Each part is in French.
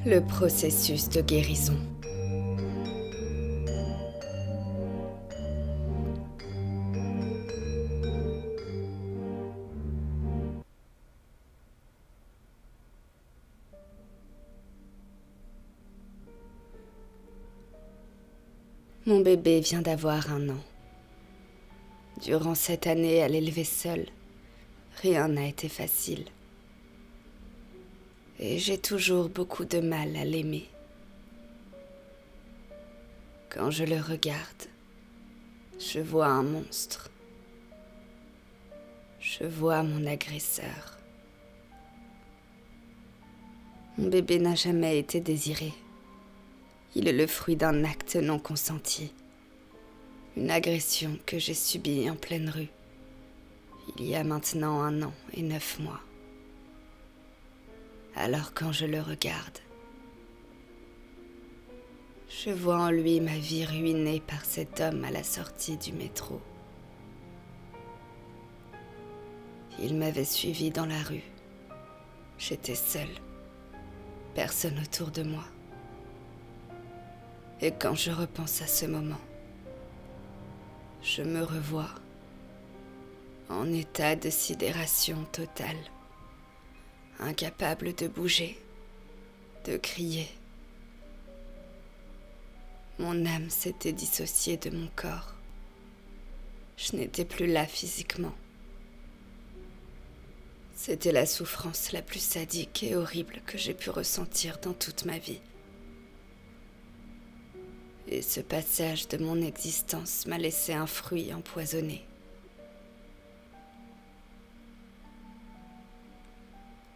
Le processus de guérison. Mon bébé vient d'avoir 1 an. Durant cette année à l'élever seule, rien n'a été facile. Et j'ai toujours beaucoup de mal à l'aimer. Quand je le regarde, je vois un monstre. Je vois mon agresseur. Mon bébé n'a jamais été désiré. Il est le fruit d'un acte non consenti. Une agression que j'ai subie en pleine rue, il y a maintenant 1 an et 9 mois. Alors quand je le regarde, je vois en lui ma vie ruinée par cet homme à la sortie du métro. Il m'avait suivi dans la rue. J'étais seule. Personne autour de moi. Et quand je repense à ce moment, je me revois en état de sidération totale, incapable de bouger, de crier. Mon âme s'était dissociée de mon corps. Je n'étais plus là physiquement. C'était la souffrance la plus sadique et horrible que j'ai pu ressentir dans toute ma vie. Et ce passage de mon existence m'a laissé un fruit empoisonné.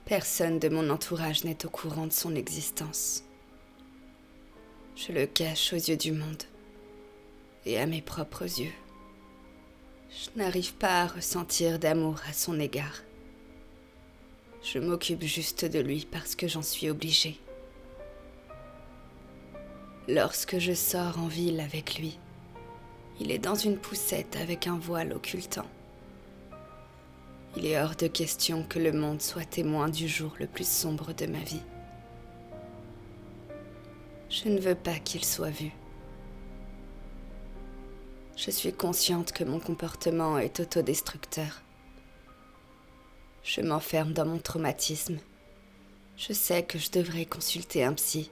Personne de mon entourage n'est au courant de son existence. Je le cache aux yeux du monde et à mes propres yeux. Je n'arrive pas à ressentir d'amour à son égard. Je m'occupe juste de lui parce que j'en suis obligée. Lorsque je sors en ville avec lui, il est dans une poussette avec un voile occultant. Il est hors de question que le monde soit témoin du jour le plus sombre de ma vie. Je ne veux pas qu'il soit vu. Je suis consciente que mon comportement est autodestructeur. Je m'enferme dans mon traumatisme. Je sais que je devrais consulter un psy,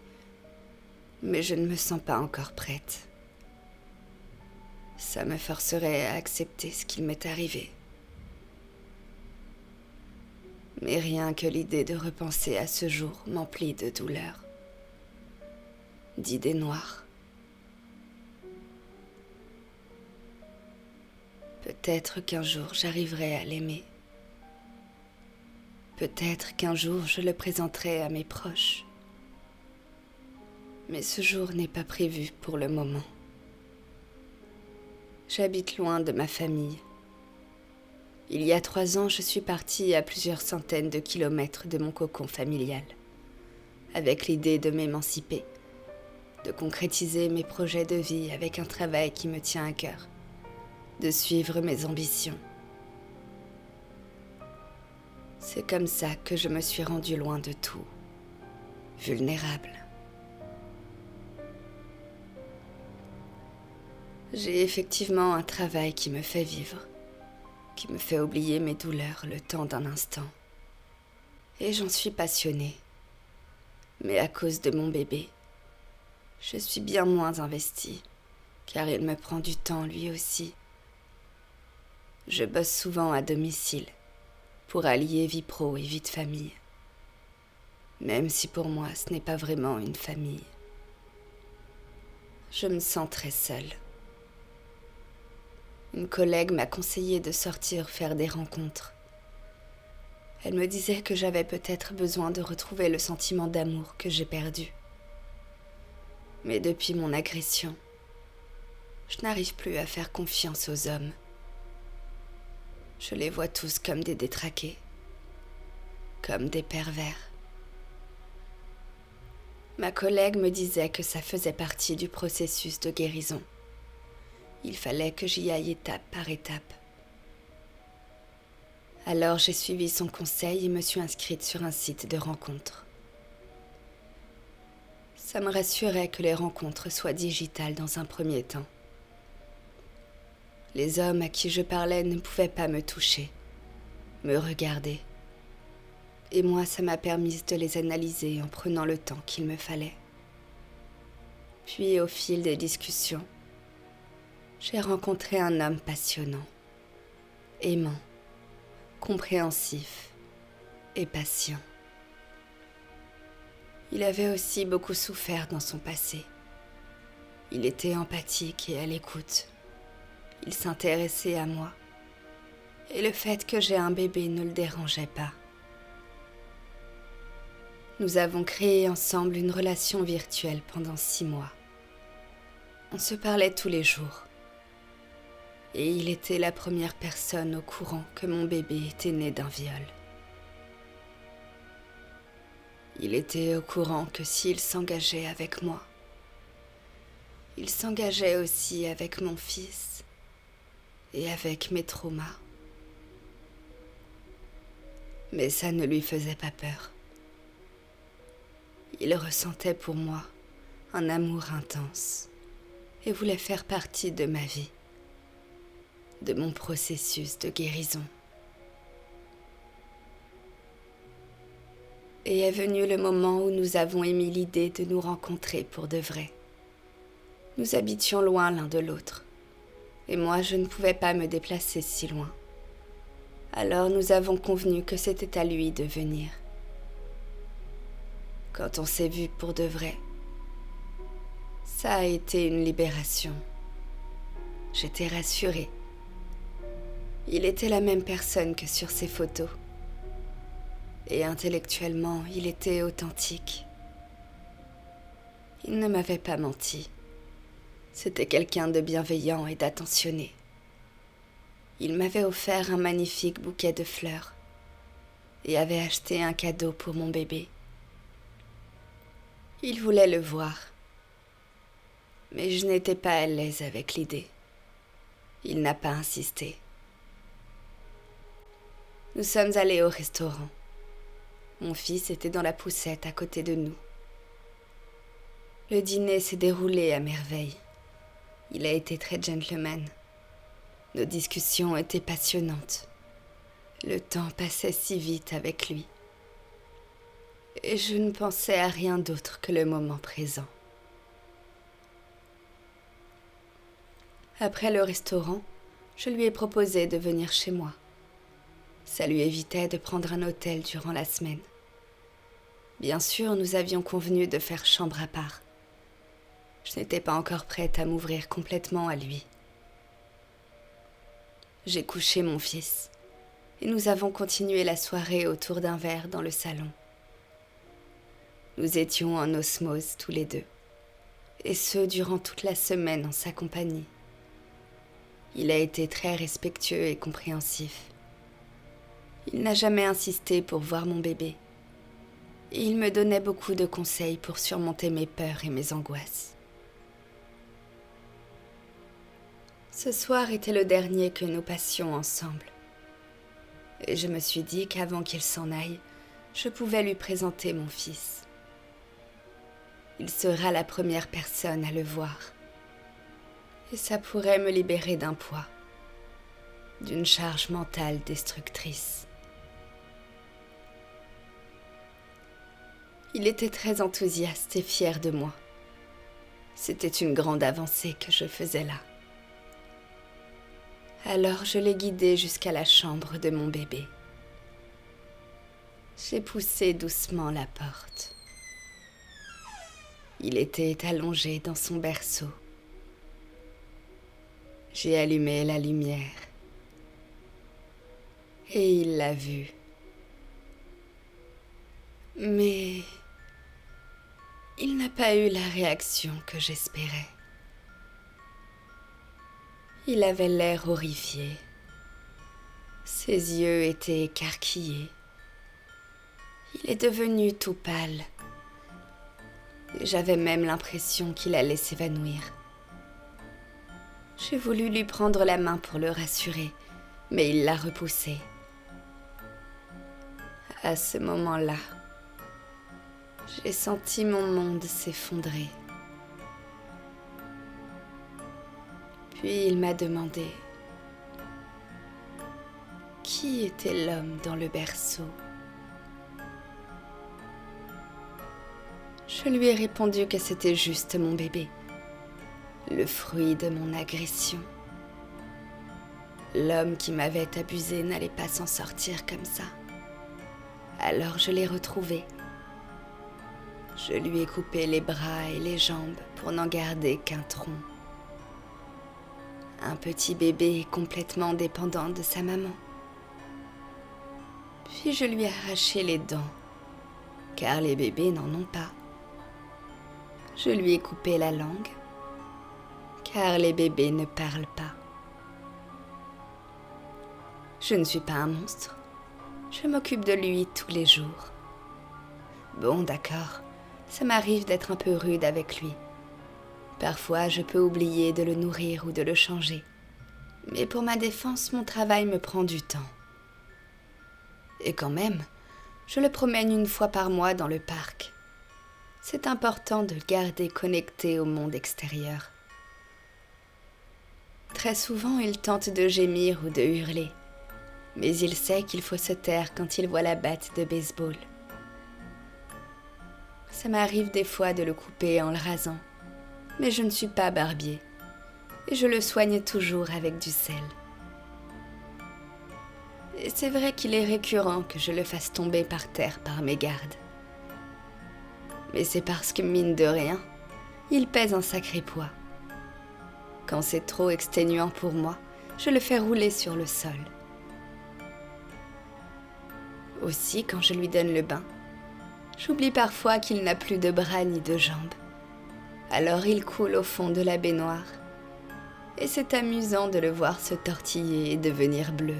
mais je ne me sens pas encore prête. Ça me forcerait à accepter ce qu'il m'est arrivé. Mais rien que l'idée de repenser à ce jour m'emplit de douleur, d'idées noires. Peut-être qu'un jour j'arriverai à l'aimer. Peut-être qu'un jour je le présenterai à mes proches. Mais ce jour n'est pas prévu pour le moment. J'habite loin de ma famille. Il y a 3 ans, je suis partie à plusieurs centaines de kilomètres de mon cocon familial, avec l'idée de m'émanciper, de concrétiser mes projets de vie avec un travail qui me tient à cœur, de suivre mes ambitions. C'est comme ça que je me suis rendue loin de tout, vulnérable. J'ai effectivement un travail qui me fait vivre, qui me fait oublier mes douleurs le temps d'un instant. Et j'en suis passionnée. Mais à cause de mon bébé, je suis bien moins investie, car il me prend du temps lui aussi. Je bosse souvent à domicile, pour allier vie pro et vie de famille. Même si pour moi ce n'est pas vraiment une famille. Je me sens très seule. Une collègue m'a conseillé de sortir faire des rencontres. Elle me disait que j'avais peut-être besoin de retrouver le sentiment d'amour que j'ai perdu. Mais depuis mon agression, je n'arrive plus à faire confiance aux hommes. Je les vois tous comme des détraqués, comme des pervers. Ma collègue me disait que ça faisait partie du processus de guérison. Il fallait que j'y aille étape par étape. Alors j'ai suivi son conseil et me suis inscrite sur un site de rencontre. Ça me rassurait que les rencontres soient digitales dans un premier temps. Les hommes à qui je parlais ne pouvaient pas me toucher, me regarder. Et moi, ça m'a permis de les analyser en prenant le temps qu'il me fallait. Puis, au fil des discussions, j'ai rencontré un homme passionnant, aimant, compréhensif et patient. Il avait aussi beaucoup souffert dans son passé. Il était empathique et à l'écoute. Il s'intéressait à moi. Et le fait que j'ai un bébé ne le dérangeait pas. Nous avons créé ensemble une relation virtuelle pendant 6 mois. On se parlait tous les jours. Et il était la première personne au courant que mon bébé était né d'un viol. Il était au courant que s'il s'engageait avec moi, il s'engageait aussi avec mon fils et avec mes traumas. Mais ça ne lui faisait pas peur. Il ressentait pour moi un amour intense et voulait faire partie de ma vie, de mon processus de guérison. Et est venu le moment où nous avons émis l'idée de nous rencontrer pour de vrai. Nous habitions loin l'un de l'autre, et moi je ne pouvais pas me déplacer si loin. Alors nous avons convenu que c'était à lui de venir. Quand on s'est vu pour de vrai, ça a été une libération. J'étais rassurée. Il était la même personne que sur ses photos. Et intellectuellement, il était authentique. Il ne m'avait pas menti. C'était quelqu'un de bienveillant et d'attentionné. Il m'avait offert un magnifique bouquet de fleurs et avait acheté un cadeau pour mon bébé. Il voulait le voir, mais je n'étais pas à l'aise avec l'idée. Il n'a pas insisté. Nous sommes allés au restaurant. Mon fils était dans la poussette à côté de nous. Le dîner s'est déroulé à merveille. Il a été très gentleman. Nos discussions étaient passionnantes. Le temps passait si vite avec lui. Et je ne pensais à rien d'autre que le moment présent. Après le restaurant, je lui ai proposé de venir chez moi. Ça lui évitait de prendre un hôtel durant la semaine. Bien sûr, nous avions convenu de faire chambre à part. Je n'étais pas encore prête à m'ouvrir complètement à lui. J'ai couché mon fils et nous avons continué la soirée autour d'un verre dans le salon. Nous étions en osmose tous les deux, et ce durant toute la semaine en sa compagnie. Il a été très respectueux et compréhensif. Il n'a jamais insisté pour voir mon bébé. Et il me donnait beaucoup de conseils pour surmonter mes peurs et mes angoisses. Ce soir était le dernier que nous passions ensemble. Et je me suis dit qu'avant qu'il s'en aille, je pouvais lui présenter mon fils. Il sera la première personne à le voir. Et ça pourrait me libérer d'un poids, d'une charge mentale destructrice. Il était très enthousiaste et fier de moi. C'était une grande avancée que je faisais là. Alors je l'ai guidé jusqu'à la chambre de mon bébé. J'ai poussé doucement la porte. Il était allongé dans son berceau. J'ai allumé la lumière. Et il l'a vu. Mais il n'a pas eu la réaction que j'espérais. Il avait l'air horrifié. Ses yeux étaient écarquillés. Il est devenu tout pâle. J'avais même l'impression qu'il allait s'évanouir. J'ai voulu lui prendre la main pour le rassurer, mais il l'a repoussée. À ce moment-là, J'ai senti mon monde s'effondrer. Puis il m'a demandé qui était l'homme dans le berceau. Je lui ai répondu que c'était juste mon bébé, le fruit de mon agression. L'homme qui m'avait abusé n'allait pas s'en sortir comme ça. Alors je l'ai retrouvé. Je lui ai coupé les bras et les jambes pour n'en garder qu'un tronc. Un petit bébé complètement dépendant de sa maman. Puis je lui ai arraché les dents, car les bébés n'en ont pas. Je lui ai coupé la langue, car les bébés ne parlent pas. Je ne suis pas un monstre. Je m'occupe de lui tous les jours. Bon, d'accord, ça m'arrive d'être un peu rude avec lui. Parfois, je peux oublier de le nourrir ou de le changer. Mais pour ma défense, mon travail me prend du temps. Et quand même, je le promène une fois par mois dans le parc. C'est important de le garder connecté au monde extérieur. Très souvent, il tente de gémir ou de hurler. Mais il sait qu'il faut se taire quand il voit la batte de baseball. Ça m'arrive des fois de le couper en le rasant, mais je ne suis pas barbier, et je le soigne toujours avec du sel. Et c'est vrai qu'il est récurrent que je le fasse tomber par terre par mégarde. Mais c'est parce que, mine de rien, il pèse un sacré poids. Quand c'est trop exténuant pour moi, je le fais rouler sur le sol. Aussi, quand je lui donne le bain, j'oublie parfois qu'il n'a plus de bras ni de jambes. Alors il coule au fond de la baignoire. Et c'est amusant de le voir se tortiller et devenir bleu.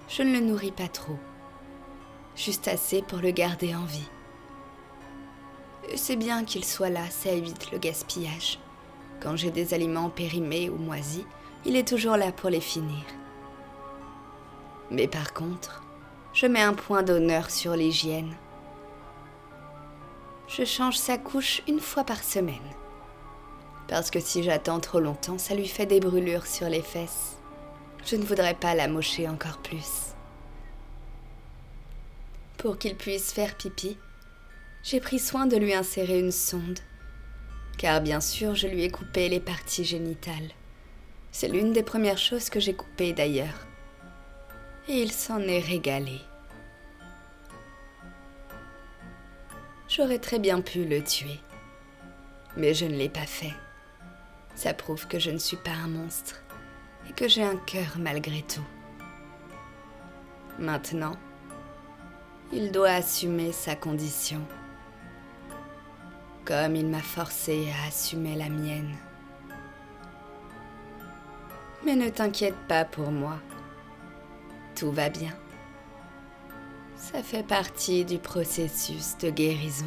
Je ne le nourris pas trop, juste assez pour le garder en vie. Et c'est bien qu'il soit là, ça évite le gaspillage. Quand j'ai des aliments périmés ou moisis, il est toujours là pour les finir. Mais par contre, je mets un point d'honneur sur l'hygiène. Je change sa couche une fois par semaine. Parce que si j'attends trop longtemps, ça lui fait des brûlures sur les fesses. Je ne voudrais pas l'amocher encore plus. Pour qu'il puisse faire pipi, j'ai pris soin de lui insérer une sonde. Car bien sûr, je lui ai coupé les parties génitales. C'est l'une des premières choses que j'ai coupées d'ailleurs. Et il s'en est régalé. J'aurais très bien pu le tuer, mais je ne l'ai pas fait. Ça prouve que je ne suis pas un monstre et que j'ai un cœur malgré tout. Maintenant, il doit assumer sa condition, comme il m'a forcé à assumer la mienne. Mais ne t'inquiète pas pour moi. Tout va bien. Ça fait partie du processus de guérison.